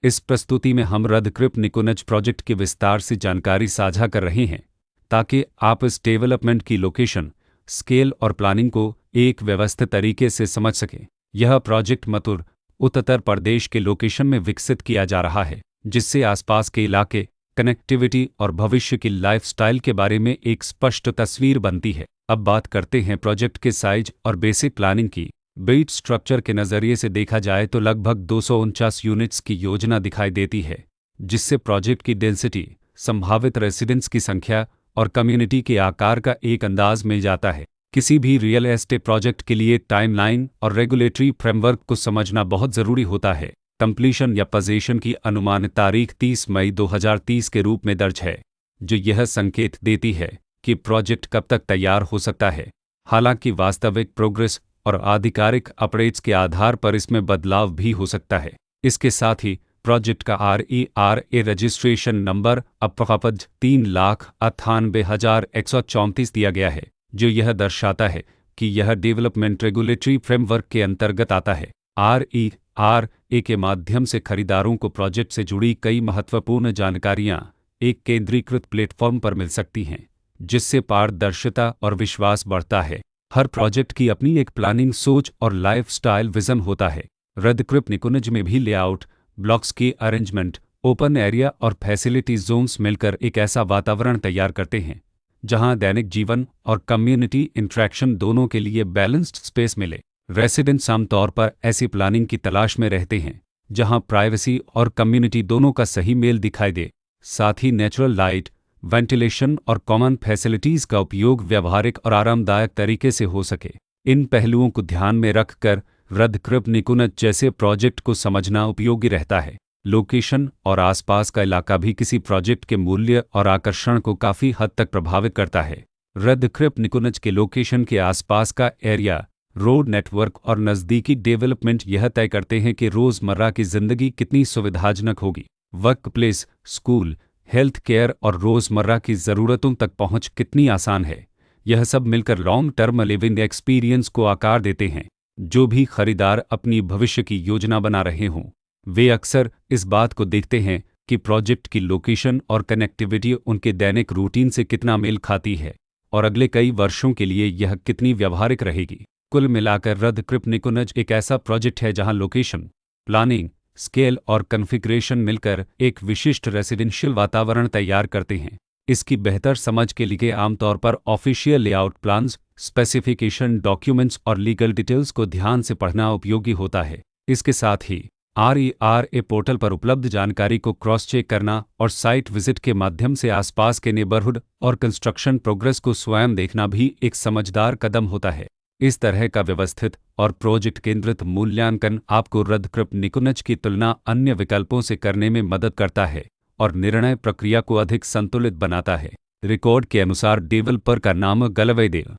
इस प्रस्तुति में हम रदक्रिप निकुंज प्रोजेक्ट के विस्तार से जानकारी साझा कर रहे हैं ताकि आप इस डेवलपमेंट की लोकेशन, स्केल और प्लानिंग को एक व्यवस्थित तरीके से समझ सकें। यह प्रोजेक्ट मथुर, उत्तर प्रदेश के लोकेशन में विकसित किया जा रहा है, जिससे आसपास के इलाके, कनेक्टिविटी और भविष्य की लाइफस्टाइल के बारे में एक स्पष्ट तस्वीर बनती है। अब बात करते हैं प्रोजेक्ट के साइज और बेसिक प्लानिंग की। बिल्ड स्ट्रक्चर के नज़रिए से देखा जाए तो लगभग 249 यूनिट्स की योजना दिखाई देती है, जिससे प्रोजेक्ट की डेंसिटी, संभावित रेसिडेंट्स की संख्या और कम्युनिटी के आकार का एक अंदाज मिल जाता है। किसी भी रियल एस्टेट प्रोजेक्ट के लिए टाइमलाइन और रेगुलेटरी फ्रेमवर्क को समझना बहुत ज़रूरी होता है। कंप्लीशन या पोजीशन की अनुमानित तारीख 30 मई 2030 के रूप में दर्ज है, जो यह संकेत देती है कि प्रोजेक्ट कब तक तैयार हो सकता है। हालांकि वास्तविक प्रोग्रेस और आधिकारिक अपडेट्स के आधार पर इसमें बदलाव भी हो सकता है। इसके साथ ही प्रोजेक्ट का RERA रजिस्ट्रेशन नंबर अब 3,98,134 दिया गया है, जो यह दर्शाता है कि यह डेवलपमेंट रेगुलेटरी फ्रेमवर्क के अंतर्गत आता है। RERA के माध्यम से खरीदारों को प्रोजेक्ट से जुड़ी कई महत्वपूर्ण जानकारियां एक केंद्रीकृत प्लेटफॉर्म पर मिल सकती हैं, जिससे पारदर्शिता और विश्वास बढ़ता है। हर प्रोजेक्ट की अपनी एक प्लानिंग सोच और लाइफस्टाइल विजन होता है। रदक्रिप निकुंज में भी लेआउट, ब्लॉक्स की अरेंजमेंट, ओपन एरिया और फैसिलिटी जोन्स मिलकर एक ऐसा वातावरण तैयार करते हैं जहां दैनिक जीवन और कम्युनिटी इंटरेक्शन दोनों के लिए बैलेंस्ड स्पेस मिले। रेसिडेंट्स आमतौर पर ऐसी प्लानिंग की तलाश में रहते हैं जहां प्राइवेसी और कम्युनिटी दोनों का सही मेल दिखाई दे। साथ ही नेचुरल लाइट, वेंटिलेशन और कॉमन फैसिलिटीज़ का उपयोग व्यावहारिक और आरामदायक तरीके से हो सके। इन पहलुओं को ध्यान में रखकर रदक्रिप निकुंज जैसे प्रोजेक्ट को समझना उपयोगी रहता है। लोकेशन और आसपास का इलाका भी किसी प्रोजेक्ट के मूल्य और आकर्षण को काफ़ी हद तक प्रभावित करता है। रदक्रिप निकुंज के लोकेशन के आसपास का एरिया, रोड नेटवर्क और नज़दीकी डेवलपमेंट यह तय करते हैं कि रोज़मर्रा की ज़िंदगी कितनी सुविधाजनक होगी। Work place, school, health care और रोज़मर्रा की ज़रूरतों तक पहुंच कितनी आसान है। यह सब मिलकर लॉन्ग टर्म लिविंग एक्सपीरियंस को आकार देते हैं। जो भी खरीदार अपनी भविष्य की योजना बना रहे हों, वे अक्सर इस बात को देखते हैं कि प्रोजेक्ट की लोकेशन और कनेक्टिविटी उनके दैनिक रूटीन से कितना मेल खाती है और अगले कई वर्षों के लिए यह कितनी व्यावहारिक रहेगी। कुल मिलाकर रदक्रिप निकुंज एक ऐसा प्रोजेक्ट है जहां लोकेशन, प्लानिंग, स्केल और कॉन्फ़िगरेशन मिलकर एक विशिष्ट रेसिडेंशियल वातावरण तैयार करते हैं। इसकी बेहतर समझ के लिए आमतौर पर official layout plans, specification documents और लीगल डिटेल्स को ध्यान से पढ़ना उपयोगी होता है। इसके साथ ही RERA पोर्टल पर उपलब्ध जानकारी को क्रॉस चेक करना और साइट विजिट के माध्यम से आसपास के नेबरहुड और कंस्ट्रक्शन प्रोग्रेस को स्वयं देखना भी एक समझदार कदम होता है। इस तरह का व्यवस्थित और प्रोजेक्ट केंद्रित मूल्यांकन आपको रदक्रिप निकुंज की तुलना अन्य विकल्पों से करने में मदद करता है और निर्णय प्रक्रिया को अधिक संतुलित बनाता है। रिकॉर्ड के अनुसार डेवलपर का नाम गलवैदेव